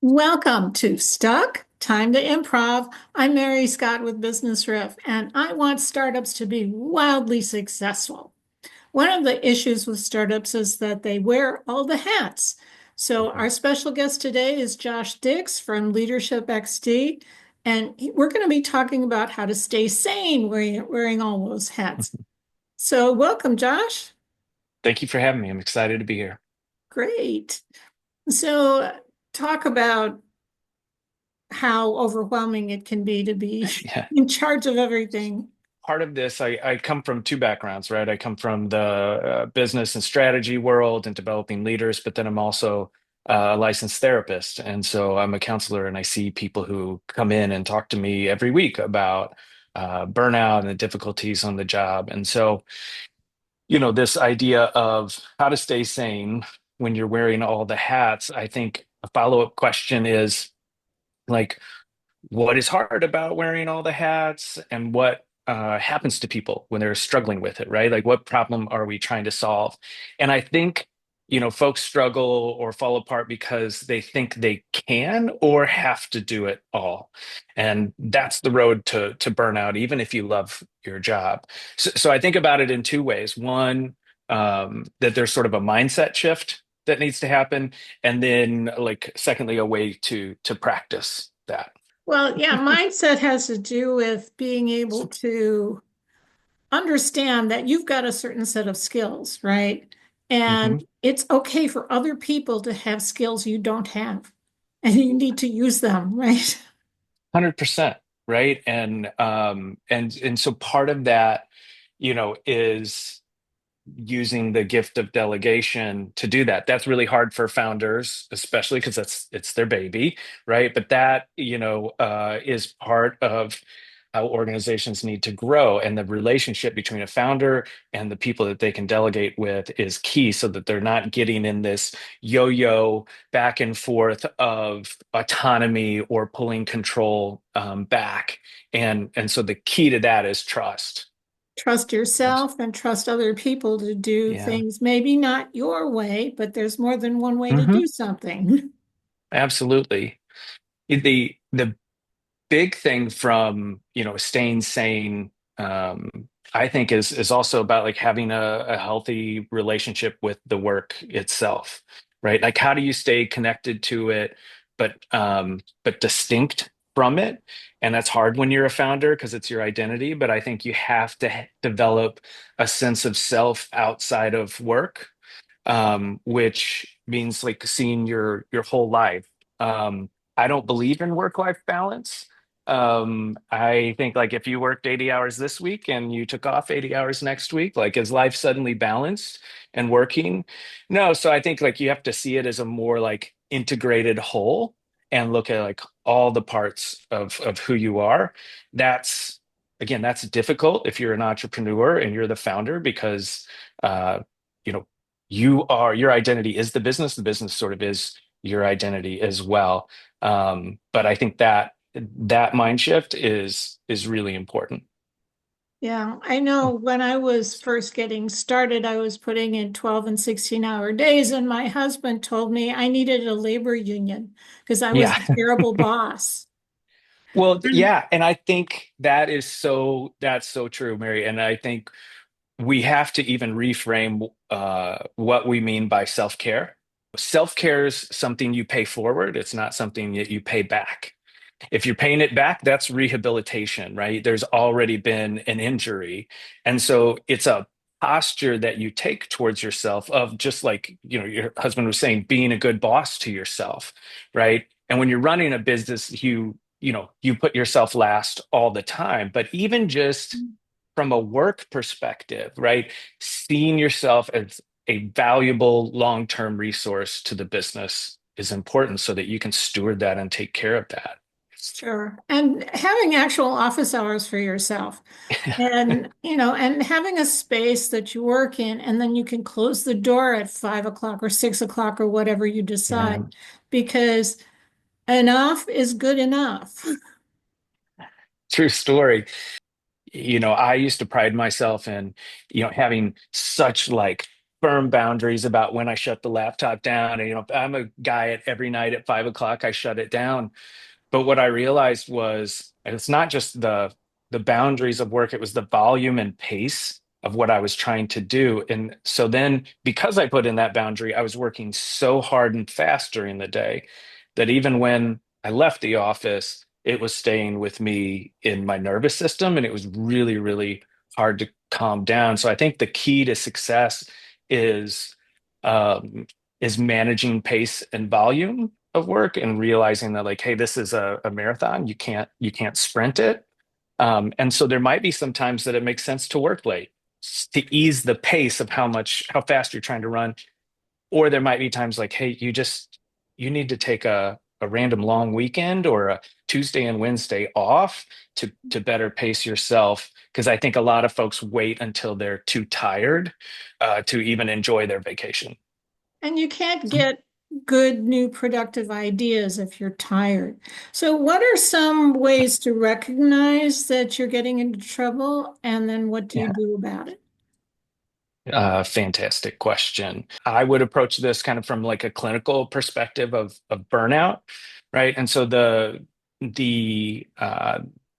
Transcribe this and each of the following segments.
Welcome to Stuck, Time to Improv. I'm Mary Scott with Business Riff, and I want startups to be wildly successful. One of the issues with startups is that they wear all the hats. So, Mhm. our special guest today is Josh Dix from LeadershipXD, and we're going to be talking about how to stay sane wearing all those hats. So, welcome, Josh. Thank you for having me. I'm excited to be here. Great. So, talk about how overwhelming it can be to be Yeah. in charge of everything. Part of this, I come from two backgrounds, right? I come from the business and strategy world and developing leaders, but then I'm also a licensed therapist. And so I'm a counselor and I see people who come in and talk to me every week about burnout and the difficulties on the job. And so, this idea of how to stay sane when you're wearing all the hats, I think a follow-up question is like, what is hard about wearing all the hats and what happens to people when they're struggling with it, right? Like, what problem are we trying to solve? And I think, folks struggle or fall apart because they think they can or have to do it all. And that's the road to burnout, even if you love your job. So I think about it in two ways. One, that there's sort of a mindset shift that needs to happen. And then, like, secondly, a way to practice that. Well, yeah, mindset has to do with being able to understand that you've got a certain set of skills, right? hmm And it's okay for other people to have skills you don't have, and you need to use them, right? 100%, right? And so part of that, is using the gift of delegation to do that. That's really hard for founders, especially because it's their baby, right? But that, is part of how organizations need to grow. And the relationship between a founder and the people that they can delegate with is key so that they're not getting in this yo-yo back and forth of autonomy or pulling control back. And so the key to that is trust. Trust yourself and trust other people to do Yeah. things, maybe not your way, but there's more than one way to hmm do something. Absolutely. The big thing from, staying sane, I think is also about like having a healthy relationship with the work itself, right? Like how do you stay connected to it, but distinct from it? And that's hard when you're a founder because it's your identity, but I think you have to develop a sense of self outside of work, which means like seeing your whole life. I don't believe in work-life balance. I think like if you worked 80 hours this week and you took off 80 hours next week, like is life suddenly balanced and working? No. So I think like you have to see it as a more like integrated whole and look at like all the parts of who you are. That's again, that's difficult if you're an entrepreneur and you're the founder because you know your identity is the business sort of is your identity as well. But I think that mind shift is really important. Yeah, I know when I was first getting started, I was putting in 12 and 16-hour days, and my husband told me I needed a labor union because I was Yeah. a terrible boss. Well, And yeah, and I think that's so true, Mary. And I think we have to even reframe what we mean by self-care. Self-care is something you pay forward. It's not something that you pay back. If you're paying it back, that's rehabilitation, right? There's already been an injury. And so it's a posture that you take towards yourself of just like, your husband was saying, being a good boss to yourself, right? And when you're running a business, you put yourself last all the time. But even just from a work perspective, right? Seeing yourself as a valuable long-term resource to the business is important so that you can steward that and take care of that. sure, and having actual office hours for yourself, and and having a space that you work in, and then you can close the door at 5 o'clock or 6 o'clock or whatever you Yeah, decide, because enough is good enough. true story. I used to pride myself in, having such like firm boundaries about when I shut the laptop down. And, I'm a guy at every night at 5 o'clock, I shut it down. But what I realized was, and it's not just the boundaries of work, it was the volume and pace of what I was trying to do. And so then because I put in that boundary, I was working so hard and fast during the day that even when I left the office, it was staying with me in my nervous system, and it was really, really hard to calm down. So I think the key to success is um, is managing pace and volume of work and realizing that, like, hey, this is a marathon. You can't sprint it. And so there might be some times that it makes sense to work late to ease the pace of how fast you're trying to run. Or there might be times like, hey, you need to take a random long weekend or a Tuesday and Wednesday off to better pace yourself. Because I think a lot of folks wait until they're too tired to even enjoy their vacation. And you can't get good new productive ideas if you're tired. So, what are some ways to recognize that you're getting into trouble? And then what do you Yeah. do about it? Fantastic question. I would approach this kind of from like a clinical perspective of burnout, right? And so the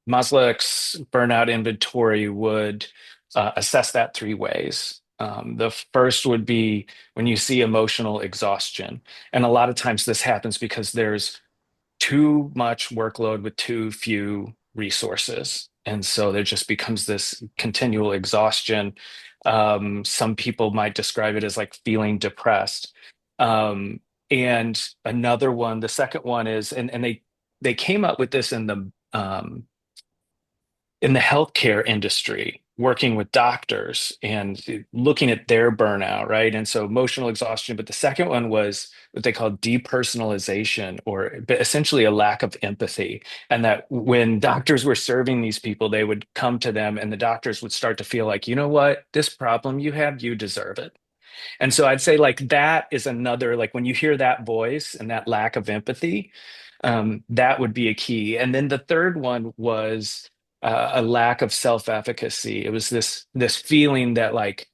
Maslach's burnout inventory would assess that three ways. The first would be when you see emotional exhaustion, and a lot of times this happens because there's too much workload with too few resources. And so there just becomes this continual exhaustion. Some people might describe it as like feeling depressed. Um, and another one, the second one is, and they came up with this in the healthcare industry, working with doctors and looking at their burnout, right? And so emotional exhaustion. But the second one was what they call depersonalization, or essentially a lack of empathy. And that when doctors were serving these people, they would come to them and the doctors would start to feel like, you know what, this problem you have, you deserve it. And so I'd say like that is another, like when you hear that voice and that lack of empathy, that would be a key. And then the third one was a lack of self-efficacy. It was this feeling that like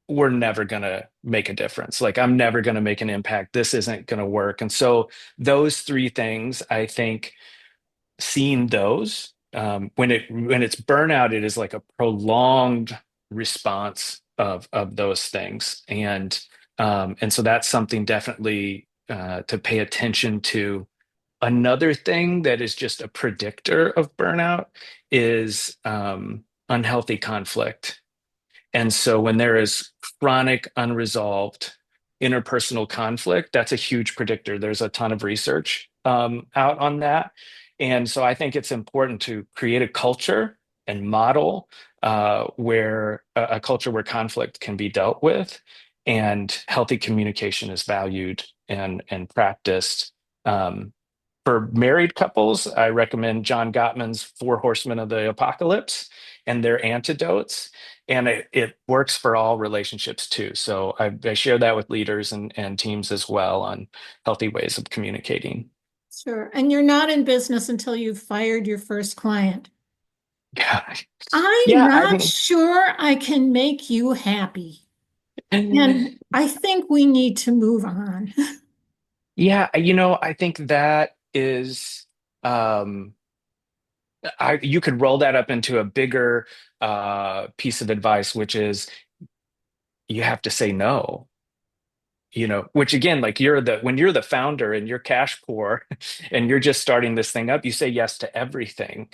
we're never gonna make a difference. Like I'm never gonna make an impact. This isn't gonna work. And so those three things, I think, seeing those when it's burnout, it is like a prolonged response of those things, and so that's something definitely to pay attention to. Another thing that is just a predictor of burnout is unhealthy conflict. And so when there is chronic, unresolved interpersonal conflict, that's a huge predictor. There's a ton of research out on that. And so I think it's important to create a culture and model where a culture where conflict can be dealt with and healthy communication is valued and practiced. Um, for married couples, I recommend John Gottman's Four Horsemen of the Apocalypse and their antidotes. And it works for all relationships too. So I share that with leaders and teams as well on healthy ways of communicating. Sure. And you're not in business until you've fired your first client. Yeah. I'm Yeah. not sure I can make you happy. And I think we need to move on. Yeah. I think that is, um, you could roll that up into a bigger piece of advice, which is you have to say no. Which again, like when you're the founder and you're cash poor and you're just starting this thing up, you say yes to everything.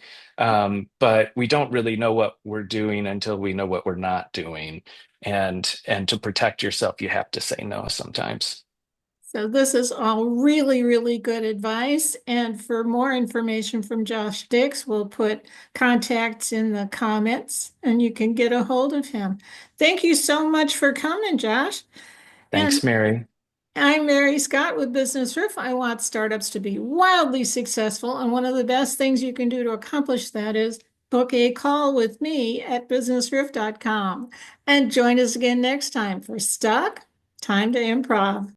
But we don't really know what we're doing until we know what we're not doing. And to protect yourself, you have to say no sometimes. So this is all really, really good advice. And for more information from Josh Dix, we'll put contacts in the comments and you can get a hold of him. Thank you so much for coming, Josh. And Thanks, Mary. I'm Mary Scott with Business Roof. I want startups to be wildly successful. And one of the best things you can do to accomplish that is book a call with me at businessroof.com and join us again next time for Stuck, Time to Improv.